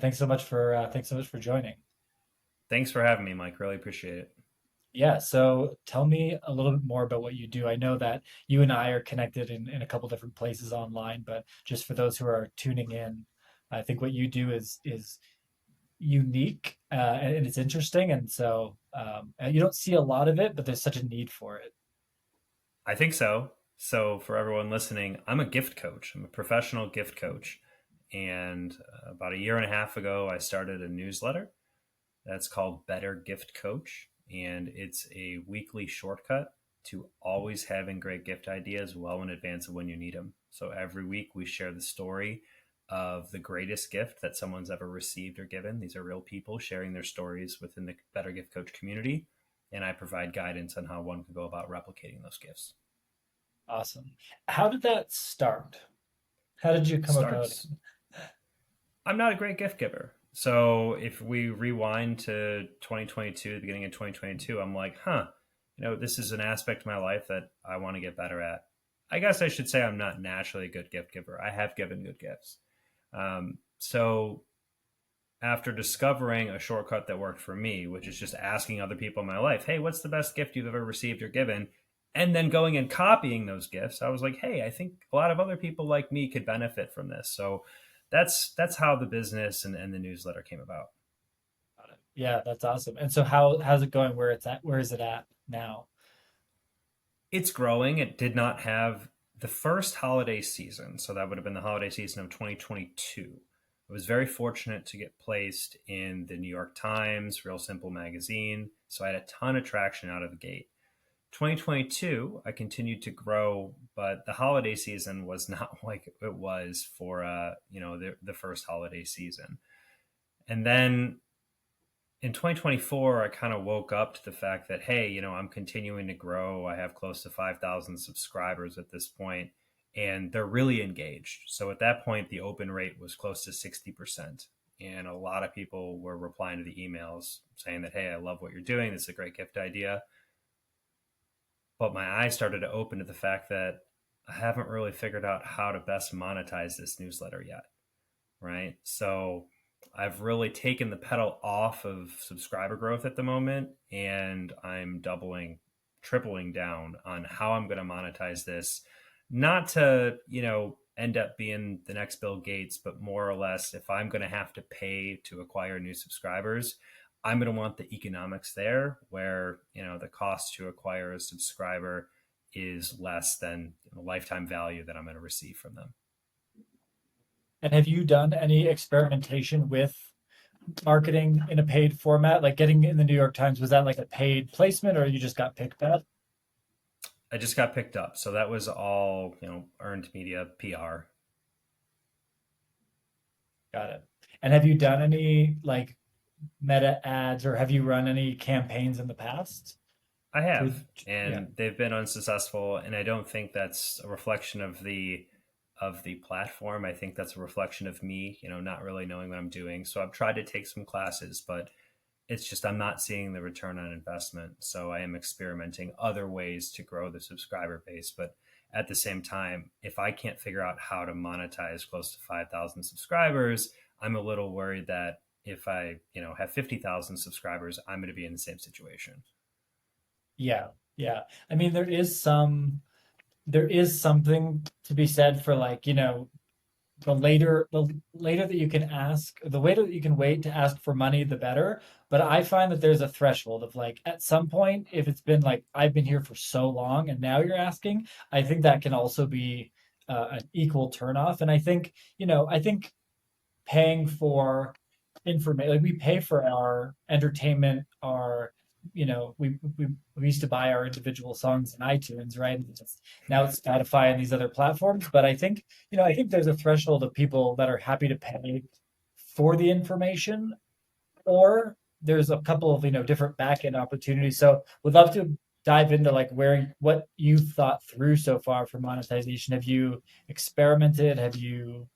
Thanks so much for joining. Thanks for having me, Mike. Really appreciate it. Yeah, so tell me a little bit more about what you do. I know that you and I are connected in a couple different places online, but just for those who are tuning in, I think what you do is unique and it's interesting, and so and you don't see a lot of it, but there's such a need for it. I think so. So, for everyone listening, I'm a gift coach. I'm a professional gift coach. And about a year and a half ago, I started a newsletter that's called Better Gift Coach. And it's a weekly shortcut to always having great gift ideas well in advance of when you need them. So, every week, we share the story of the greatest gift that someone's ever received or given. These are real people sharing their stories within the Better Gift Coach community. And I provide guidance on how one can go about replicating those gifts. Awesome. How did that start? How did you come about it? Starts. I'm not a great gift giver. So if we rewind to 2022, the beginning of 2022, I'm like, this is an aspect of my life that I want to get better at. I guess I should say I'm not naturally a good gift giver. I have given good gifts. So after discovering a shortcut that worked for me, which is just asking other people in my life, hey, what's the best gift you've ever received or given? And then going and copying those gifts, I was like, hey, I think a lot of other people like me could benefit from this. So that's how the business and the newsletter came about. Got it. Yeah, that's awesome. And so how's it going? Where it's at? Where is it at now? It's growing. It did not have the first holiday season, so that would have been the holiday season of 2022. I was very fortunate to get placed in the New York Times, Real Simple magazine, so I had a ton of traction out of the gate. 2022, I continued to grow, but the holiday season was not like it was for the first holiday season. And then in 2024, I kind of woke up to the fact that, hey, I'm continuing to grow. I have close to 5,000 subscribers at this point, and they're really engaged. So at that point, the open rate was close to 60%. And a lot of people were replying to the emails saying that, hey, I love what you're doing. This is a great gift idea. But my eyes started to open to the fact that I haven't really figured out how to best monetize this newsletter yet. Right. So I've really taken the pedal off of subscriber growth at the moment, and I'm doubling, tripling down on how I'm going to monetize this. Not to, end up being the next Bill Gates, but more or less, if I'm going to have to pay to acquire new subscribers, I'm going to want the economics there where, the cost to acquire a subscriber is less than the lifetime value that I'm going to receive from them. And have you done any experimentation with marketing in a paid format? Like getting in the New York Times, was that like a paid placement or you just got picked up? I just got picked up. So that was all, earned media PR. Got it. And have you done any like meta ads or have you run any campaigns in the past? I Through, have, yeah. and they've been unsuccessful. And I don't think that's a reflection of the platform. I think that's a reflection of me, not really knowing what I'm doing. So I've tried to take some classes, but it's just I'm not seeing the return on investment. So I am experimenting other ways to grow the subscriber base. But at the same time, if I can't figure out how to monetize close to 5,000 subscribers, I'm a little worried that if I, have 50,000 subscribers, I'm going to be in the same situation. Yeah. Yeah. I mean, there is something to be said for like, the later that you can ask, the later that you can wait to ask for money, the better. But I find that there's a threshold of like at some point, if it's been like I've been here for so long and now you're asking, I think that can also be an equal turnoff. And I think paying for information, like we pay for our entertainment, our we used to buy our individual songs in iTunes, right? And now it's Spotify and these other platforms. But I think there's a threshold of people that are happy to pay for the information, or there's a couple of different back end opportunities. So would love to dive into like where what you've thought through so far for monetization. Have you experimented? Have you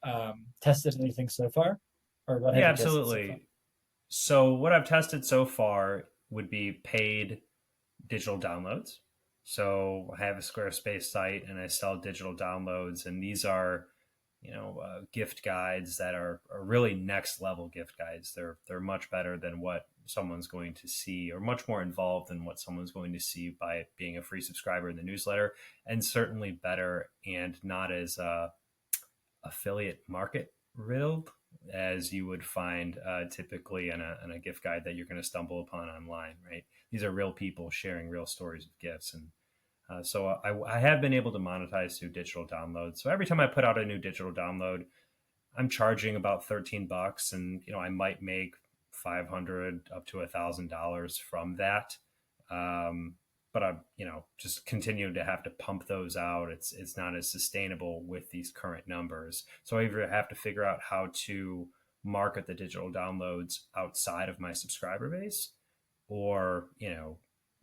tested anything so far, or what have Yeah, you tested so far? absolutely. So what I've tested so far would be paid digital downloads. So I have a Squarespace site and I sell digital downloads, and these are gift guides that are really next level gift guides. They're much better than what someone's going to see, or much more involved than what someone's going to see by being a free subscriber in the newsletter, and certainly better and not as affiliate market riddled as you would find typically in a gift guide that you're going to stumble upon online, right? These are real people sharing real stories of gifts. And so I have been able to monetize through digital downloads. So every time I put out a new digital download, I'm charging about $13, and I might make 500 up to $1,000 from that. But I'm just continuing to have to pump those out. It's not as sustainable with these current numbers. So I either have to figure out how to market the digital downloads outside of my subscriber base, or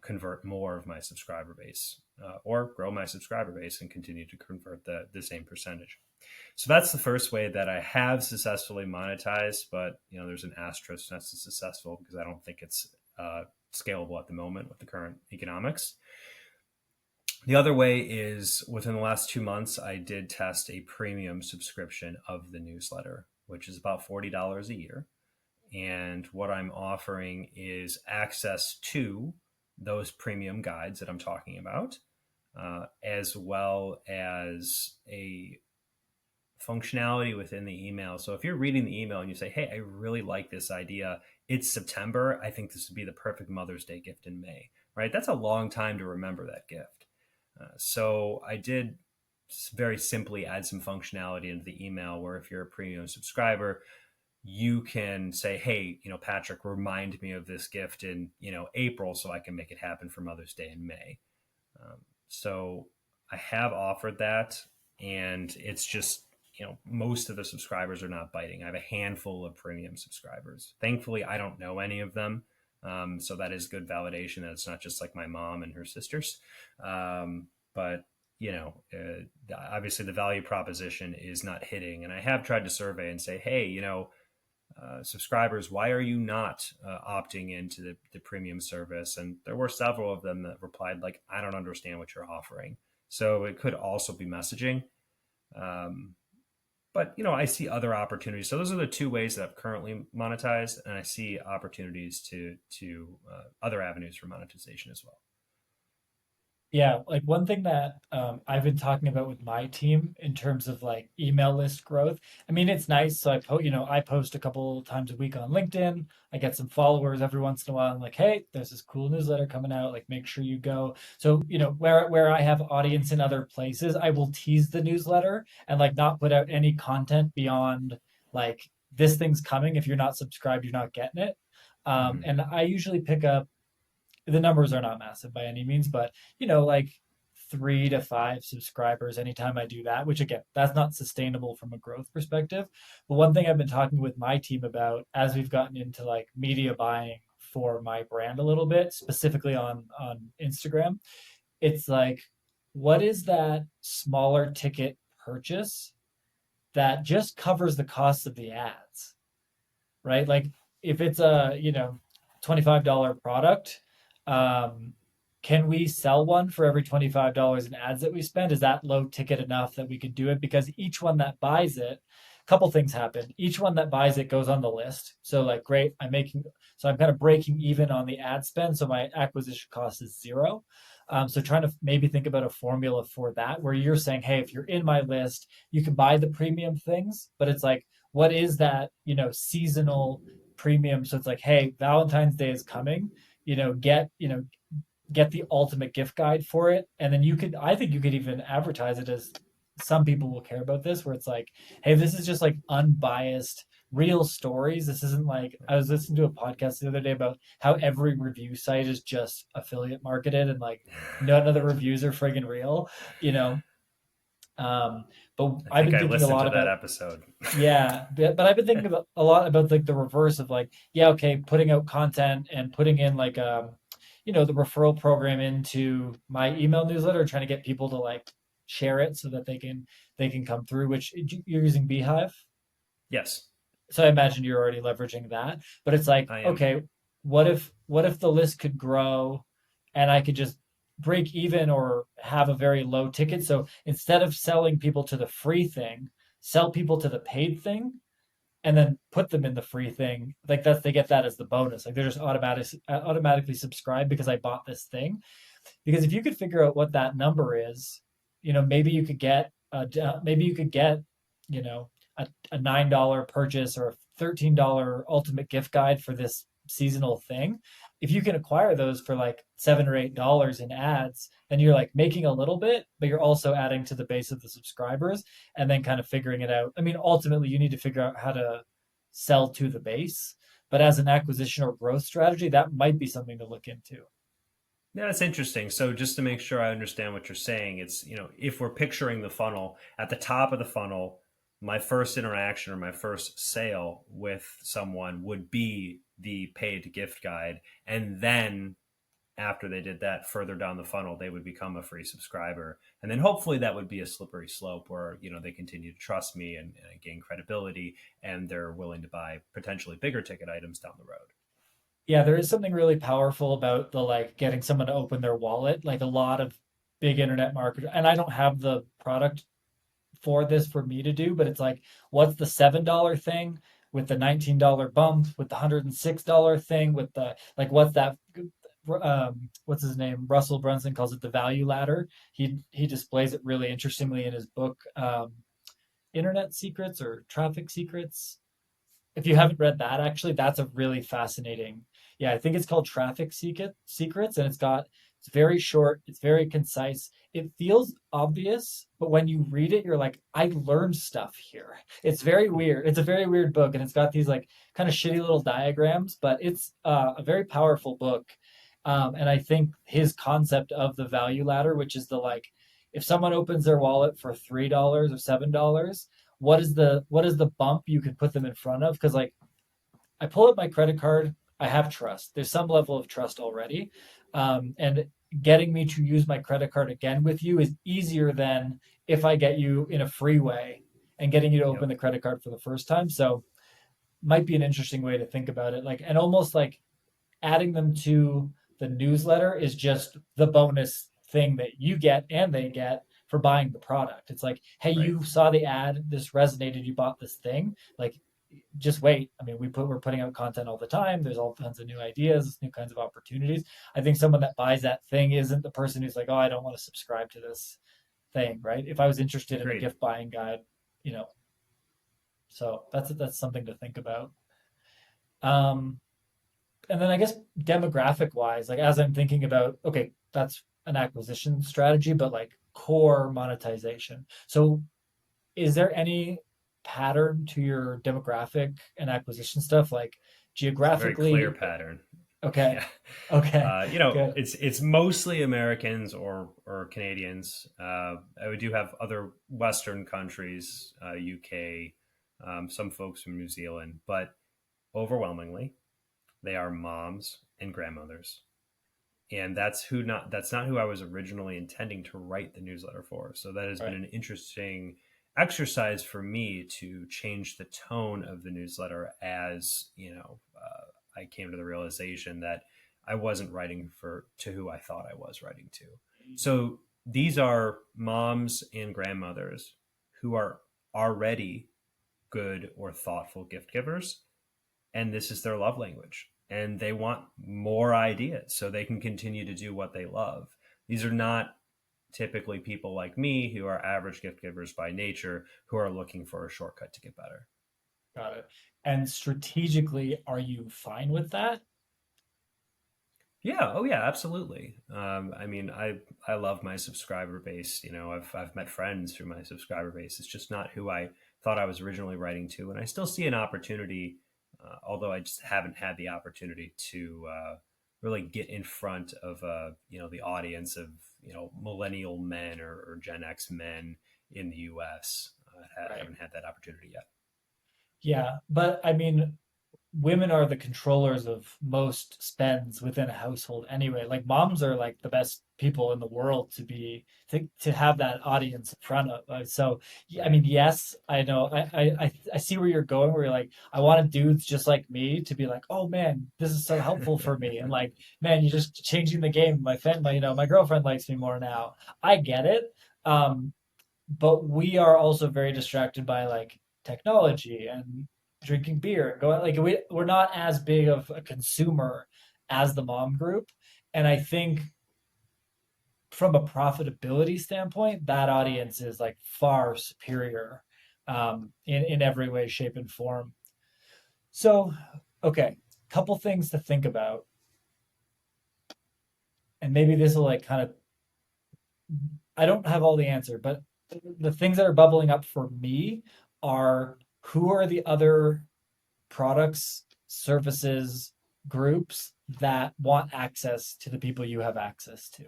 convert more of my subscriber base, or grow my subscriber base and continue to convert the same percentage. So that's the first way that I have successfully monetized, but there's an asterisk next to successful because I don't think it's scalable at the moment with the current economics. The other way is within the last 2 months, I did test a premium subscription of the newsletter, which is about $40 a year. And what I'm offering is access to those premium guides that I'm talking about, as well as a functionality within the email. So if you're reading the email and you say, hey, I really like this idea, it's September, I think this would be the perfect Mother's Day gift in May, right? That's a long time to remember that gift. So I did very simply add some functionality into the email where if you're a premium subscriber, you can say, hey, Patrick, remind me of this gift in, April so I can make it happen for Mother's Day in May. So I have offered that, and it's just, most of the subscribers are not biting. I have a handful of premium subscribers. Thankfully, I don't know any of them. So that is good validation that it's not just like my mom and her sisters. But obviously the value proposition is not hitting. And I have tried to survey and say, hey, subscribers, why are you not opting into the premium service? And there were several of them that replied like, I don't understand what you're offering. So it could also be messaging. But I see other opportunities. So those are the two ways that I've currently monetized, and I see opportunities to other avenues for monetization as well. Yeah, like one thing that I've been talking about with my team in terms of like email list growth. I mean, it's nice. So I post a couple times a week on LinkedIn. I get some followers every once in a while. I'm like, hey, there's this cool newsletter coming out. Like, make sure you go. So where I have audience in other places, I will tease the newsletter and like not put out any content beyond like this thing's coming. If you're not subscribed, you're not getting it. Mm-hmm. And I usually pick up, the numbers are not massive by any means, but like 3 to 5 subscribers anytime I do that, which again, that's not sustainable from a growth perspective. But one thing I've been talking with my team about as we've gotten into like media buying for my brand a little bit, specifically on Instagram, it's like, what is that smaller ticket purchase that just covers the cost of the ads? Right? Like if it's a, $25 product, um, can we sell one for every $25 in ads that we spend? Is that low ticket enough that we could do it? Because each one that buys it, a couple things happen. Each one that buys it goes on the list. So like, great, so I'm kind of breaking even on the ad spend. So my acquisition cost is zero. So trying to maybe think about a formula for that where you're saying, hey, if you're in my list, you can buy the premium things, but it's like, what is that, seasonal premium? So it's like, hey, Valentine's Day is coming, get the ultimate gift guide for it. And then I think you could even advertise it as, some people will care about this, where it's like, hey, this is just like unbiased real stories. This isn't like, I was listening to a podcast the other day about how every review site is just affiliate marketed and like none of the reviews are friggin' real, you know. But I I've think been I thinking a listened lot to that about, episode. yeah, but I've been thinking about a lot about like the reverse of like, yeah, okay, putting out content and putting in like the referral program into my email newsletter, trying to get people to like share it so that they can come through, which you're using Beehive. Yes, So I imagine you're already leveraging that. But it's like, I am. okay, what if the list could grow and I could just break even or have a very low ticket? So instead of selling people to the free thing, sell people to the paid thing and then put them in the free thing. Like that's they get that as the bonus. Like they're just automatically subscribed because I bought this thing. Because if you could figure out what that number is, maybe you could get you know, a $9 purchase or a $13 ultimate gift guide for this seasonal thing. If you can acquire those for like $7 or $8 in ads, then you're like making a little bit, but you're also adding to the base of the subscribers and then kind of figuring it out. I mean, ultimately you need to figure out how to sell to the base, but as an acquisition or growth strategy, that might be something to look into. Yeah, that's interesting. So just to make sure I understand what you're saying, it's, if we're picturing the funnel, at the top of the funnel, my first interaction or my first sale with someone would be the paid gift guide. And then after they did that, further down the funnel, they would become a free subscriber. And then hopefully that would be a slippery slope where, they continue to trust me and gain credibility and they're willing to buy potentially bigger ticket items down the road. Yeah, there is something really powerful about the like getting someone to open their wallet. Like a lot of big internet marketers, and I don't have the product for this for me to do, but it's like, what's the $7 thing with the $19 bump, with the $106 thing, with the like, what's that? What's his name? Russell Brunson calls it the value ladder. He displays it really interestingly in his book, Internet Secrets or Traffic Secrets. If you haven't read that, actually, that's a really fascinating. Yeah, I think it's called Secrets, and it's very short, it's very concise. It feels obvious, but when you read it, you're like, I learned stuff here. It's very weird. It's a very weird book, and it's got these like kind of shitty little diagrams, but it's a very powerful book. And I think his concept of the value ladder, which is the like, if someone opens their wallet for $3 or $7, what is the bump you can put them in front of? Because like I pull up my credit card, I have trust. There's some level of trust already, and getting me to use my credit card again with you is easier than if I get you in a free way and getting you to open Yep. the credit card for the first time. So might be an interesting way to think about it. Like and almost like adding them to the newsletter is just the bonus thing that you get and they get for buying the product. It's like, hey, Right. you saw the ad, this resonated, you bought this thing. Like, just wait. I mean, we're putting out content all the time. There's all kinds of new ideas, new kinds of opportunities. I think someone that buys that thing isn't the person who's like, oh, I don't want to subscribe to this thing, right? If I was interested in a Agreed. gift buying guide, you know, so that's something to think about. Um, and then I guess demographic wise, like as I'm thinking about, okay, that's an acquisition strategy, but like core monetization. So is there any pattern to your demographic and acquisition stuff, like It's a very clear geographically? pattern. Okay, Yeah. okay, good. It's mostly Americans or Canadians. We do have other Western countries, UK, some folks from New Zealand, but overwhelmingly they are moms and grandmothers, and that's not who I was originally intending to write the newsletter for. So that has been Right. an interesting exercise for me to change the tone of the newsletter as I came to the realization that I wasn't writing for to who I thought I was writing to. So these are moms and grandmothers who are already good or thoughtful gift givers, and this is their love language, and they want more ideas so they can continue to do what they love. These are not typically people like me who are average gift givers by nature who are looking for a shortcut to get better. Got it. And strategically, are you fine with that? Yeah, oh yeah, absolutely. I mean, I love my subscriber base. I've met friends through my subscriber base. It's just not who I thought I was originally writing to, and I still see an opportunity, although I just haven't had the opportunity to really get in front of the audience of millennial men or Gen X men in the U.S. I Right. haven't had that opportunity yet. Yeah, but I mean, women are the controllers of most spends within a household anyway. Like moms are like the best people in the world to have that audience in front of. So yeah, I Right. mean, yes, I know. I see where you're going. Where you're like, I wanted dudes just like me to be like, oh man, this is so helpful for me, and like, man, you're just changing the game. My my girlfriend likes me more now. I get it. Um, but we are also very distracted by like technology and drinking beer and going like we're not as big of a consumer as the mom group. And I think from a profitability standpoint, that audience is like far superior in every way, shape, and form. So, okay, couple things to think about, and maybe this will like kind of I don't have all the answer, but the things that are bubbling up for me are who are the other products, services, groups that want access to the people you have access to.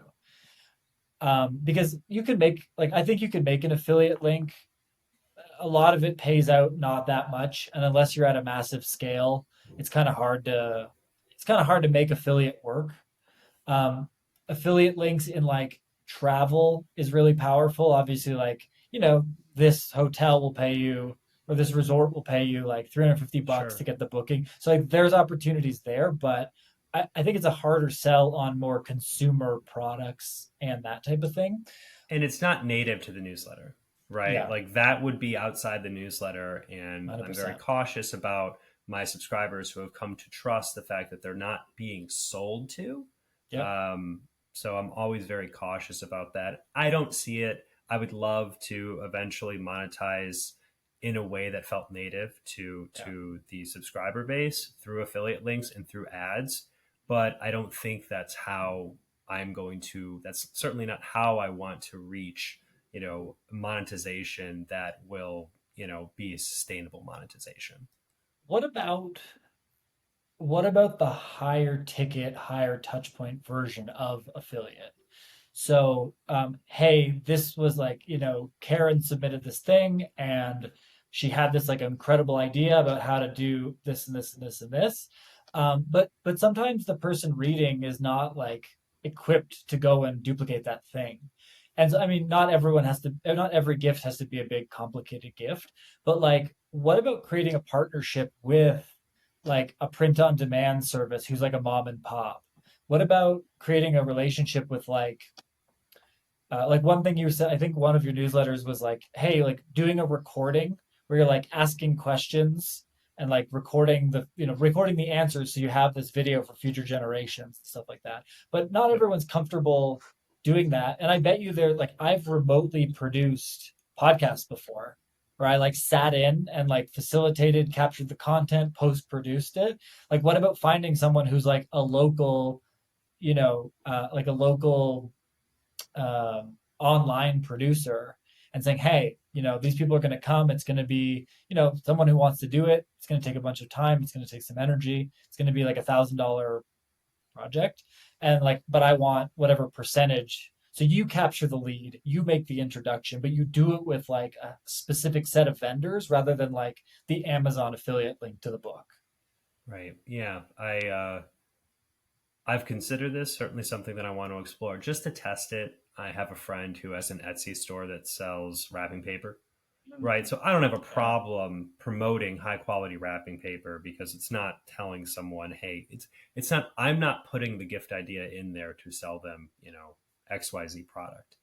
Because you can make, like, I think you can make an affiliate link. A lot of it pays out not that much, and unless you're at a massive scale, it's kind of hard to, it's kind of hard to make affiliate work. Um, Affiliate links in like travel is really powerful. Obviously, like, this hotel will pay you or this resort will pay you like 350 bucks to Sure. get the booking. So like there's opportunities there, but I think it's a harder sell on more consumer products and that type of thing. And it's not native to the newsletter, right? Yeah, Like that would be outside the newsletter. And I'm very 100%. cautious about my subscribers who have come to trust the fact that they're not being sold to. Yep. Um, so I'm always very cautious about that. I don't see it. I would love to eventually monetize in a way that felt native Yeah. to the subscriber base through affiliate links and through ads, but I don't think that's how I'm going to, that's certainly not how I want to reach, monetization that will, be a sustainable monetization. What about what about the higher ticket, higher touch point version of affiliate? So, hey, this was like, Karen submitted this thing and she had this like incredible idea about how to do this and this and this and this. But sometimes the person reading is not like equipped to go and duplicate that thing. And so, I mean, not every gift has to be a big complicated gift, but like, what about creating a partnership with like a print on demand service who's like a mom and pop? What about creating a relationship with like one thing you said, I think one of your newsletters was like, hey, like doing a recording where you're like asking questions and like recording the answers so you have this video for future generations and stuff like that. But not Yep. everyone's comfortable doing that. And I bet you they're like I've remotely produced podcasts before where I like sat in and like facilitated, captured the content, post produced it. Like what about finding someone who's like a local, like a local online producer and saying, hey, these people are going to come. It's going to be, someone who wants to do it. It's going to take a bunch of time. It's going to take some energy. It's going to be like $1,000 project. And like, but I want whatever percentage. So you capture the lead, you make the introduction, but you do it with like a specific set of vendors rather than like the Amazon affiliate link to the book. Right. Yeah. I've considered this, certainly something that I want to explore just to test it. I have a friend who has an Etsy store that sells wrapping paper. Right. So I don't have a Yeah. problem promoting high quality wrapping paper because it's not telling someone, hey, it's not, I'm not putting the gift idea in there to sell them, XYZ product.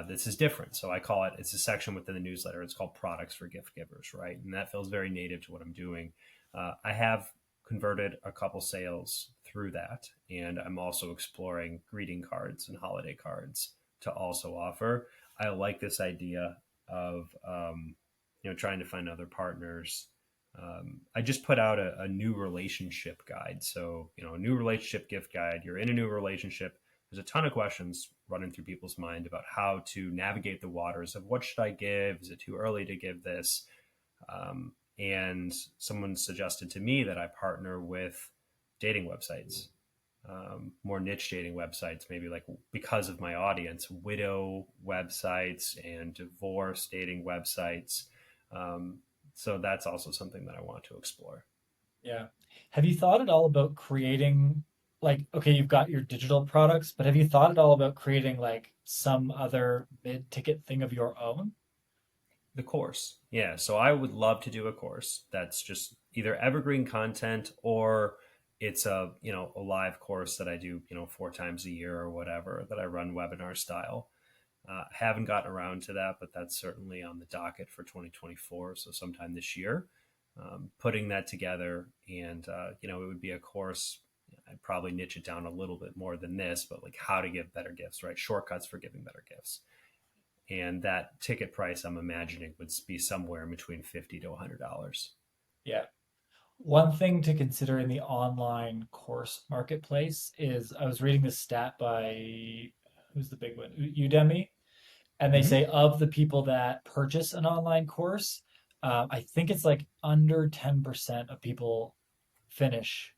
This is different. So I call it, it's a section within the newsletter. It's called products for gift givers. Right. And that feels very native to what I'm doing. I have converted a couple sales through that. And I'm also exploring greeting cards and holiday cards to also offer. I like this idea of trying to find other partners. I just put out a new relationship guide. So a new relationship gift guide. You're in a new relationship. There's a ton of questions running through people's mind about how to navigate the waters of what should I give? Is it too early to give this? And someone suggested to me that I partner with dating websites, more niche dating websites, maybe like because of my audience, widow websites and divorce dating websites. Um, so that's also something that I want to explore. Yeah. Have you thought at all about creating like okay, you've got your digital products, but have you thought at all about creating like some other mid-ticket thing of your own? The course, yeah. So I would love to do a course that's just either evergreen content or it's a live course that I do 4 times a year or whatever that I run webinar style. Haven't gotten around to that, but that's certainly on the docket for 2024. So sometime this year, putting that together, and it would be a course. I'd probably niche it down a little bit more than this, but like how to give better gifts, right? Shortcuts for giving better gifts, and that ticket price I'm imagining would be somewhere in between $50 to $100. Yeah. One thing to consider in the online course marketplace is I was reading this stat by who's the big one? Udemy. And they Mm-hmm. say of the people that purchase an online course, I think it's like under 10% of people finish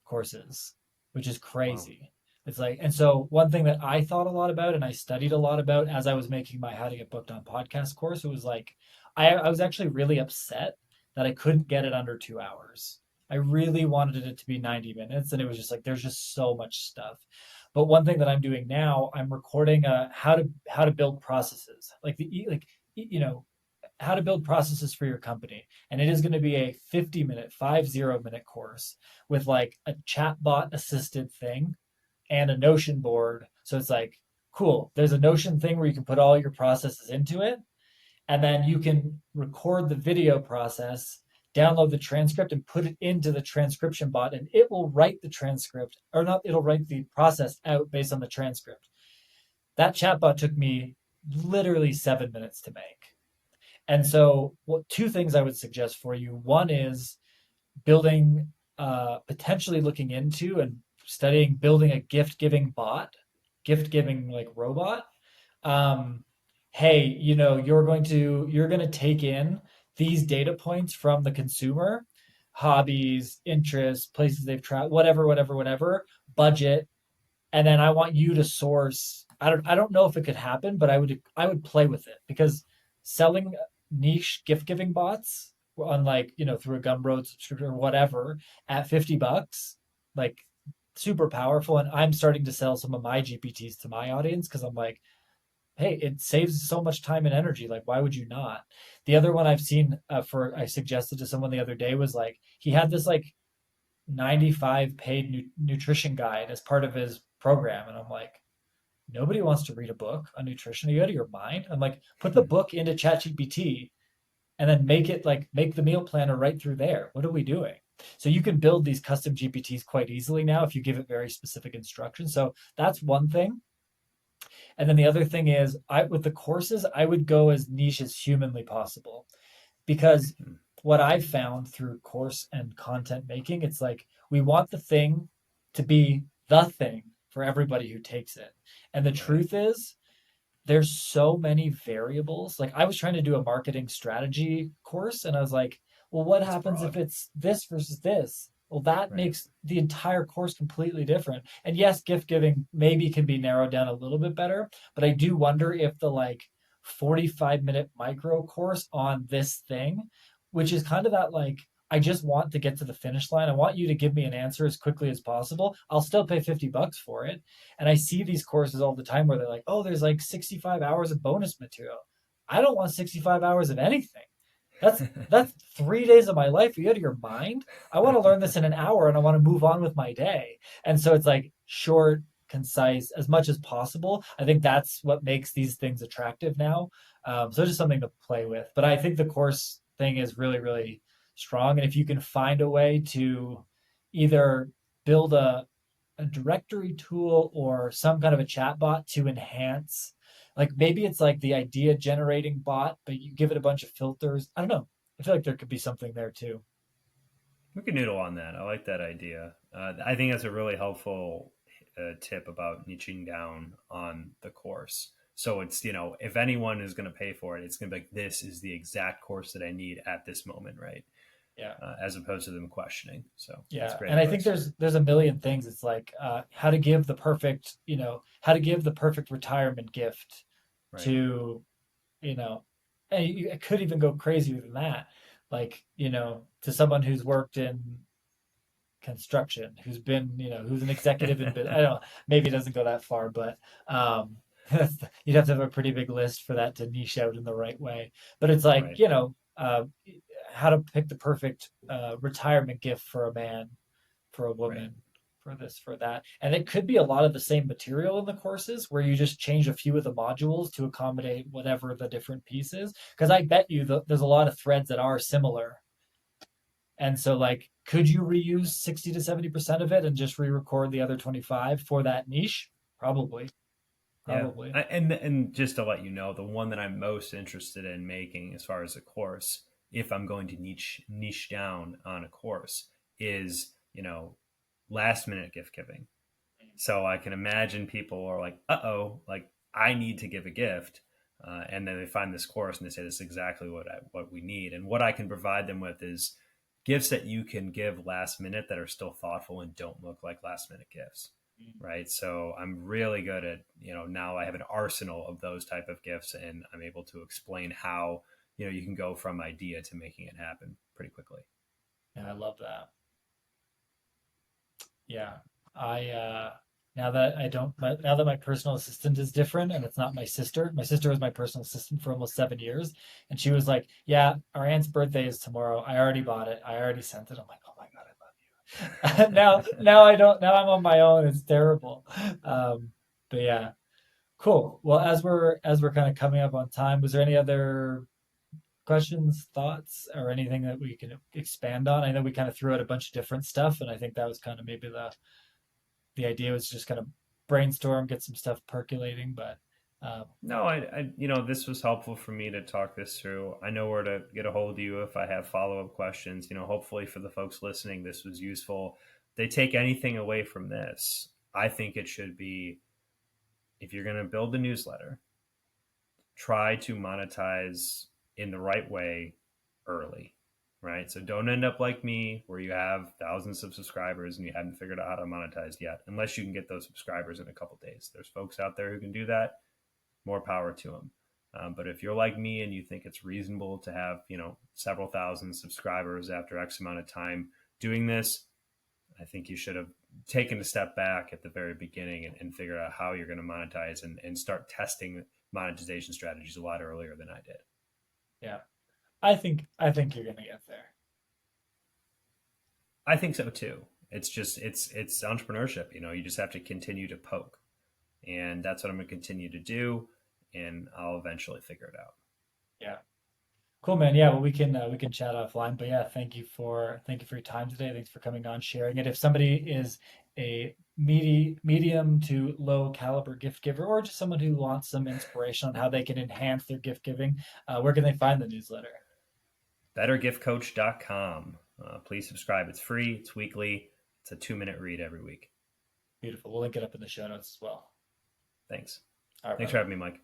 courses, which is Wow. crazy. It's like, and so one thing that I thought a lot about and I studied a lot about as I was making my How to Get Booked on Podcast course, it was like, I was actually really upset that I couldn't get it under 2 hours. I really wanted it to be 90 minutes, and it was just like, there's just so much stuff. But one thing that I'm doing now, I'm recording how to build processes, like how to build processes for your company. And it is going to be a 50-minute, 50-minute course with like a chatbot assisted thing and a Notion board. So it's like, cool. There's a Notion thing where you can put all your processes into it. And then you can record the video process, download the transcript, and put it into the transcription bot. And it will write the transcript, or not, it'll write the process out based on the transcript. That chatbot took me literally 7 minutes to make. And so, what two things I would suggest for you? One is building, potentially looking into and studying building a gift giving bot, gift giving like robot. Um, hey, you're going to take in these data points from the consumer, hobbies, interests, places they've tried, whatever, whatever, whatever, budget, and then I want you to source. I don't know if it could happen, but I would play with it because selling niche gift giving bots on like through a Gumroad subscription or whatever at $50, like super powerful. And I'm starting to sell some of my GPTs to my audience because I'm like, hey, it saves so much time and energy. Like, why would you not? The other one I've seen for I suggested to someone the other day was like he had this like 95 paid nutrition guide as part of his program. And I'm like, nobody wants to read a book on nutrition. Are you out of your mind? I'm like, put the book into ChatGPT and then make the meal planner right through there. What are we doing? So you can build these custom GPTs quite easily now if you give it very specific instructions. So that's one thing. And then the other thing is I with the courses, I would go as niche as humanly possible because what I've found through course and content making, it's like we want the thing to be the thing for everybody who takes it. And the Right. truth is, there's so many variables. Like I was trying to do a marketing strategy course and I was like, well, what That's happens if broad. it's this versus this? Well, that Right. makes the entire course completely different. And yes, gift giving maybe can be narrowed down a little bit better, but I do wonder if the like 45-minute micro course on this thing, which is kind of that like I just want to get to the finish line. I want you to give me an answer as quickly as possible. I'll still pay $50 for it. And I see these courses all the time where they're like, oh, there's like 65 hours of bonus material. I don't want 65 hours of anything. That's 3 days of my life. Are you out of your mind? I want to learn this in an hour and I want to move on with my day. And so it's like short, concise, as much as possible. I think that's what makes these things attractive now. So just something to play with. But I think the course thing is really, really strong. And if you can find a way to either build a directory tool or some kind of a chat bot to enhance, like maybe it's like the idea generating bot, but you give it a bunch of filters. I don't know. I feel like there could be something there too. We can noodle on that. I like that idea. I think that's a really helpful tip about niching down on the course. So it's, if anyone is going to pay for it, it's going to be like, this is the exact course that I need at this moment, right? Yeah. As opposed to them questioning. So that's Yeah. great And I think advice. there's a million things. It's like how to give the perfect retirement gift Right. to, you know, and it could even go crazier than that. Like, to someone who's worked in construction, who's been, who's an executive in, I don't know, maybe it doesn't go that far, but um, you'd have to have a pretty big list for that to niche out in the right way. But it's like, Right. how to pick the perfect retirement gift for a man, for a Right. woman. for this, for that. And it could be a lot of the same material in the courses where you just change a few of the modules to accommodate whatever the different pieces. Because I bet you there's a lot of threads that are similar. And so, like, could you reuse 60 to 70% of it and just re-record the other 25 for that niche? Probably, Yeah. probably. And just to let you know, the one that I'm most interested in making as far as a course, if I'm going to niche down on a course, is, last minute gift giving. So I can imagine people are like, "Uh-oh, like I need to give a gift." And then they find this course and they say, "This is exactly what we need." And what I can provide them with is gifts that you can give last minute that are still thoughtful and don't look like last minute gifts, right? So I'm really good at, now I have an arsenal of those type of gifts, and I'm able to explain how, you can go from idea to making it happen pretty quickly. And I love that. Yeah. I now that I don't now that my personal assistant is different and it's not my sister. My sister was my personal assistant for almost 7 years, and she was like, "Yeah, our aunt's birthday is tomorrow. I already bought it. I already sent it." I'm like, "Oh my God, I love you." Now I don't. Now I'm on my own. It's terrible. But yeah, cool. Well, as we're kind of coming up on time, was there any other questions, thoughts, or anything that we can expand on? I know we kind of threw out a bunch of different stuff, and I think that was kind of maybe the idea was just kind of brainstorm, get some stuff percolating. But um, No, this was helpful for me to talk this through. I know where to get a hold of you if I have follow up questions. Hopefully for the folks listening, this was useful. If they take anything away from this, I think it should be, if you're going to build a newsletter, try to monetize in the right way early, right? So don't end up like me where you have thousands of subscribers and you haven't figured out how to monetize yet, unless you can get those subscribers in a couple days. There's folks out there who can do that. More power to them. But if you're like me and you think it's reasonable to have, several thousand subscribers after X amount of time doing this, I think you should have taken a step back at the very beginning and figured out how you're going to monetize and start testing monetization strategies a lot earlier than I did. yeah, I think you're gonna get there. I think so too. It's entrepreneurship. You just have to continue to poke, and that's what I'm going to continue to do, and I'll eventually figure it out. Yeah, cool, man. Yeah, well, we can chat offline. But yeah, thank you for your time today. Thanks for coming on, sharing it. If somebody is a medium to low caliber gift giver, or just someone who wants some inspiration on how they can enhance their gift giving, where can they find the newsletter? bettergiftcoach.com. Please subscribe. It's free, it's weekly, it's a 2-minute read every week. Beautiful. We'll link it up in the show notes as well. Thanks. All right, Thanks for brother. having me, Mike.